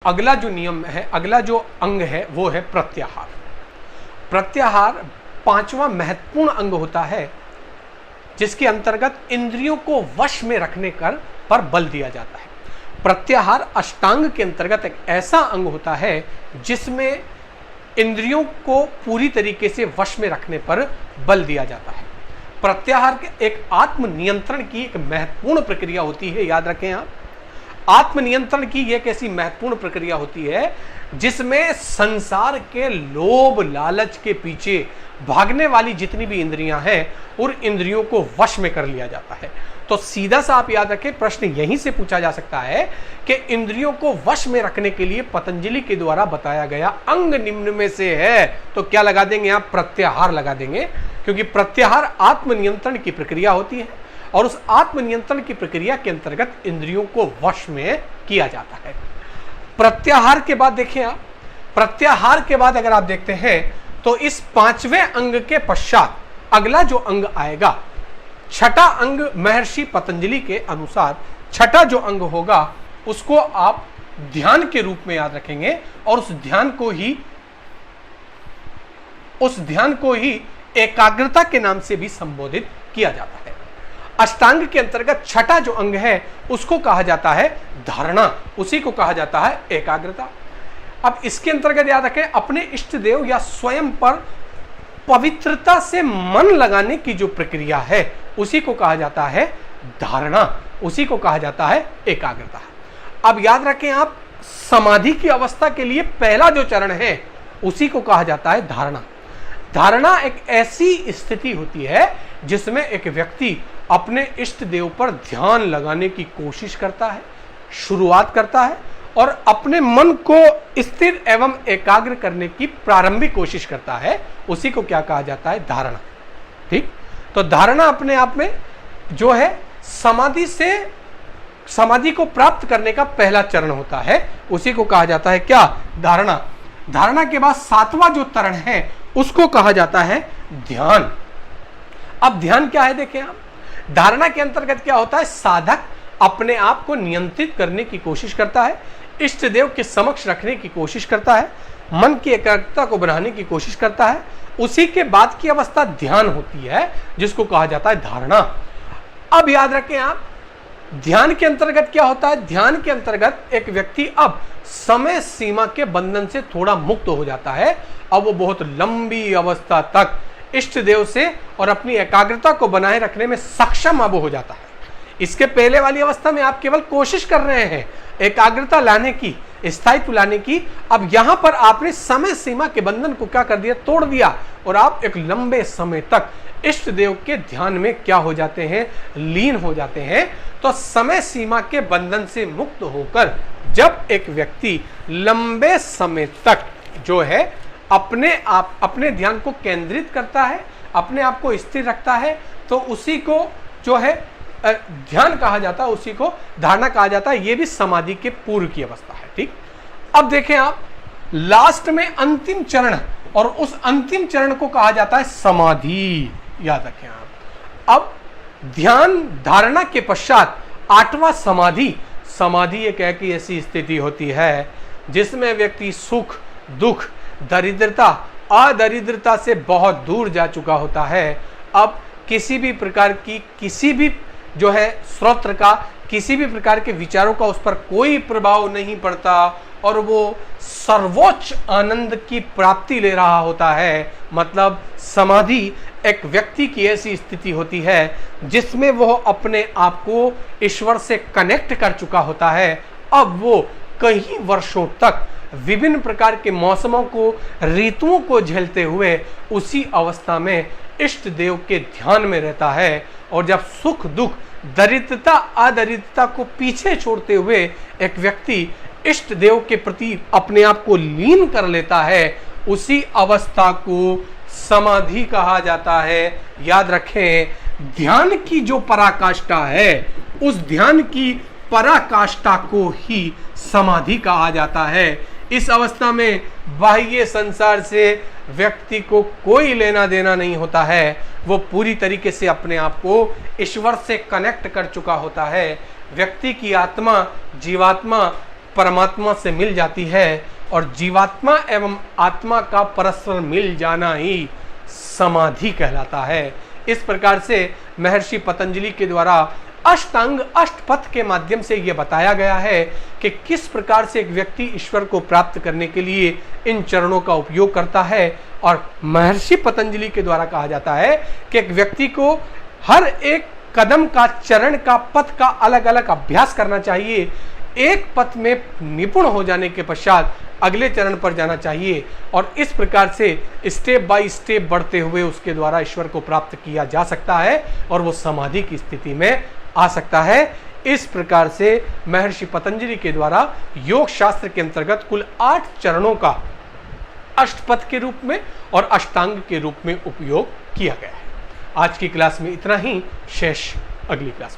अगला जो नियम है, अगला जो अंग है वो है प्रत्याहार। प्रत्याहार पांचवा महत्वपूर्ण अंग होता है जिसके अंतर्गत इंद्रियों को वश में रखने पर बल दिया जाता है। प्रत्याहार अष्टांग के अंतर्गत एक ऐसा अंग होता है जिसमें इंद्रियों को पूरी तरीके से वश में रखने पर बल दिया जाता है। प्रत्याहार के एक आत्म नियंत्रण की एक महत्वपूर्ण प्रक्रिया होती है, याद रखें आप। आत्मनियंत्रण की एक ऐसी महत्वपूर्ण प्रक्रिया होती है जिसमें संसार के लोभ लालच के पीछे भागने वाली जितनी भी इंद्रियां हैं उन इंद्रियों को वश में कर लिया जाता है। तो सीधा सा आप याद रखें, प्रश्न यहीं से पूछा जा सकता है कि इंद्रियों को वश में रखने के लिए पतंजलि के द्वारा बताया गया अंग निम्न में से है, तो क्या लगा देंगे आप? प्रत्याहार लगा देंगे, क्योंकि प्रत्याहार आत्मनियंत्रण की प्रक्रिया होती है और उस आत्मनियंत्रण की प्रक्रिया के अंतर्गत इंद्रियों को वश में किया जाता है। प्रत्याहार के बाद देखिए आप, प्रत्याहार के बाद अगर आप देखते हैं तो इस पांचवें अंग के पश्चात अगला जो अंग आएगा, छठा अंग, महर्षि पतंजलि के अनुसार छठा जो अंग होगा उसको आप ध्यान के रूप में याद रखेंगे और उस ध्यान को ही एकाग्रता के नाम से भी संबोधित किया जाता है। अष्टांग के अंतर्गत छठा जो अंग है उसको कहा जाता है धारणा, उसी को कहा जाता है एकाग्रता। अब इसके अंतर्गत याद रखें, अपने इष्ट देव या स्वयं पर पवित्रता से मन लगाने की जो प्रक्रिया है उसी को कहा जाता है धारणा, उसी को कहा जाता है एकाग्रता। अब याद रखें आप, समाधि की अवस्था के लिए पहला जो चरण है उसी को कहा जाता है धारणा। धारणा एक ऐसी स्थिति होती है जिसमें एक व्यक्ति अपने इष्ट देव पर ध्यान लगाने की कोशिश करता है, शुरुआत करता है और अपने मन को स्थिर एवं एकाग्र करने की प्रारंभिक कोशिश करता है, उसी को क्या कहा जाता है? धारणा। ठीक, तो धारणा अपने आप में जो है समाधि को प्राप्त करने का पहला चरण होता है, उसी को कहा जाता है क्या? धारणा। धारणा के बाद सातवां जो चरण है उसको कहा जाता है ध्यान। अब ध्यान क्या है देखें आप, धारणा के अंतर्गत क्या होता है? साधक अपने आप को नियंत्रित करने की कोशिश करता है, इष्ट देव के समक्ष रखने की कोशिश करता है, मन की एकाग्रता को बढ़ाने की कोशिश करता है। उसी के बाद की अवस्था ध्यान होती है जिसको कहा जाता है धारणा। अब याद रखें आप, ध्यान के अंतर्गत क्या होता है? ध्यान के अंतर्गत एक व्यक्ति अब समय सीमा के बंधन से थोड़ा मुक्त हो जाता है। अब वो बहुत लंबी अवस्था तक इष्ट देव से और अपनी एकाग्रता को बनाए रखने में सक्षम अब हो जाता है। इसके पहले वाली अवस्था में आप केवल कोशिश कर रहे हैं एकाग्रता लाने की, स्थायित्व लाने की। अब यहां पर आपने समय सीमा के बंधन को क्या कर दिया? तोड़ दिया और आप एक लंबे समय तक इष्ट देव के ध्यान में क्या हो जाते हैं? लीन हो जाते हैं। तो समय सीमा के बंधन से मुक्त होकर जब एक व्यक्ति लंबे समय तक जो है अपने ध्यान को केंद्रित करता है, अपने आप को स्थिर रखता है, तो उसी को जो है ध्यान कहा जाता है, उसी को धारणा कहा जाता है। यह भी समाधि के पूर्व की अवस्था है। ठीक, अब देखें आप, लास्ट में अंतिम चरण, और उस अंतिम चरण को कहा जाता है समाधि। याद रखें आप, अब ध्यान धारणा के पश्चात आठवां समाधि। समाधि एक ऐसी स्थिति होती है जिसमें व्यक्ति सुख, दुख, दरिद्रता, अदरिद्रता से बहुत दूर जा चुका होता है। अब किसी भी प्रकार की, किसी भी जो है स्रोत का, किसी भी प्रकार के विचारों का उस पर कोई प्रभाव नहीं पड़ता और वो सर्वोच्च आनंद की प्राप्ति ले रहा होता है। मतलब समाधि एक व्यक्ति की ऐसी स्थिति होती है जिसमें वो अपने आप को ईश्वर से कनेक्ट कर चुका होता है। अब वो कई वर्षों तक विभिन्न प्रकार के मौसमों को, ऋतुओं को झेलते हुए उसी अवस्था में इष्ट देव के ध्यान में रहता है। और जब सुख, दुख, दरिद्रता, अदरिद्रता को पीछे छोड़ते हुए एक व्यक्ति इष्ट देव के प्रति अपने आप को लीन कर लेता है, उसी अवस्था को समाधि कहा जाता है। याद रखें, ध्यान की जो पराकाष्ठा है उस ध्यान की पराकाष्ठा को ही समाधि कहा जाता है। इस अवस्था में बाह्य संसार से व्यक्ति को कोई लेना देना नहीं होता है, वो पूरी तरीके से अपने आप को ईश्वर से कनेक्ट कर चुका होता है। व्यक्ति की आत्मा, जीवात्मा परमात्मा से मिल जाती है और जीवात्मा एवं आत्मा का परस्पर मिल जाना ही समाधि कहलाता है। इस प्रकार से महर्षि पतंजलि के द्वारा अष्टांग अष्टपथ के माध्यम से यह बताया गया है कि किस प्रकार से एक व्यक्ति ईश्वर को प्राप्त करने के लिए इन चरणों का उपयोग करता है। और महर्षि पतंजलि के द्वारा कहा जाता है कि एक व्यक्ति को हर एक कदम का, चरण का, पथ का अलग अलग अभ्यास करना चाहिए। एक पथ में निपुण हो जाने के पश्चात अगले चरण पर जाना चाहिए और इस प्रकार से स्टेप बाय स्टेप बढ़ते हुए उसके द्वारा ईश्वर को प्राप्त किया जा सकता है और वो समाधि की स्थिति में आ सकता है। इस प्रकार से महर्षि पतंजलि के द्वारा योग शास्त्र के अंतर्गत कुल 8 चरणों का अष्टपथ के रूप में और अष्टांग के रूप में उपयोग किया गया है। आज की क्लास में इतना ही, शेष अगली क्लास में।